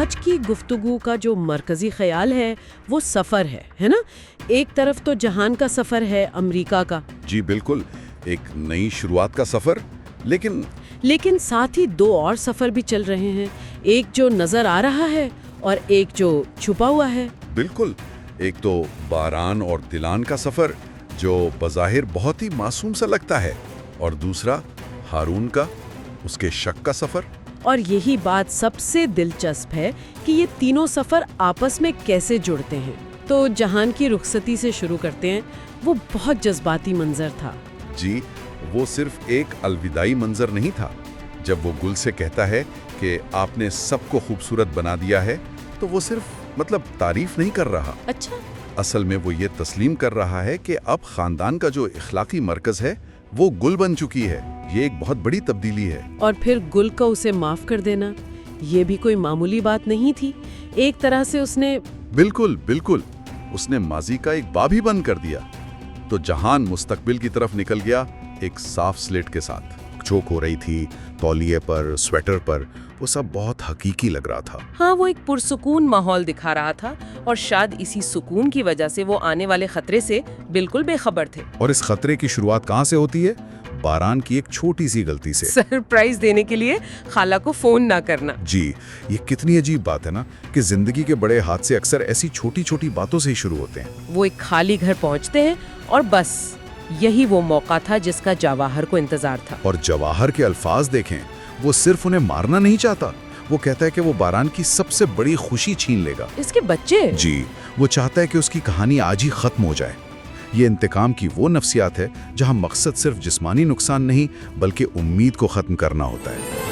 आज की गुफ्तगू का जो मरकजी ख्याल है वो सफ़र है ना? एक तरफ तो जहान का सफ़र है, अमेरिका का। जी बिल्कुल, एक नई शुरुआत का सफ़र, लेकिन साथ ही दो और सफ़र भी चल रहे हैं, एक जो नज़र आ रहा है और एक जो छुपा हुआ है। बिल्कुल, एक तो बारान और दिलान का सफ़र जो बज़ाहिर बहुत ही मासूम सा लगता है, और दूसरा हारून का, उसके शक का सफ़र। और यही बात सबसे दिलचस्प है कि ये तीनों सफ़र आपस में कैसे जुड़ते हैं। तो जहान की रुखसती से शुरू करते हैं। वो बहुत जज्बाती मंजर था। जी, वो सिर्फ एक अलविदाई मंजर नहीं था। जब वो गुल से कहता है कि आपने सबको खूबसूरत बना दिया है, तो वो सिर्फ तारीफ नहीं कर रहा। अच्छा। असल में वो ये तस्लीम कर रहा है कि अब खानदान का जो इखलाकी मरकज है वो गुल बन चुकी है। ये एक बहुत बड़ी तब्दीली है। और फिर गुल को उसे माफ कर देना, ये भी कोई मामूली बात नहीं थी। एक तरह से उसने बिल्कुल, उसने माजी का एक बाब ही बंद कर दिया। तो जहान मुस्तकबिल की तरफ निकल गया एक साफ स्लेट के साथ। चोक हो रही थी तौलिए पर, स्वेटर पर, वो सब बहुत हकीकी लग रहा था। हाँ, वो एक पुरसुकून माहौल दिखा रहा था और शायद इसी सुकून की वजह से वो आने वाले खतरे से बिल्कुल बेखबर थे। और इस खतरे की शुरुआत कहाँ से होती है? बारान की एक छोटी सी गलती से। सरप्राइज देने के लिए खाला को फोन ना करना। जी, ये कितनी अजीब बात है ना कि जिंदगी के बड़े हादसे अक्सर ऐसी छोटी छोटी बातों से ही शुरू होते हैं। वो एक खाली घर पहुंचते हैं और बस यही वो मौका था जिसका जवाहर को इंतजार था। और जवाहर के अल्फाज देखें, वो सिर्फ उन्हें मारना नहीं चाहता, वो कहता है कि वो बारान की सबसे बड़ी खुशी छीन लेगा। इसके बच्चे? जी, वो चाहता है कि उसकी कहानी आज ही खत्म हो जाए। ये इंतकाम की वो नफ्सियात है जहां मकसद सिर्फ जिस्मानी नुकसान नहीं बल्कि उम्मीद को खत्म करना होता है।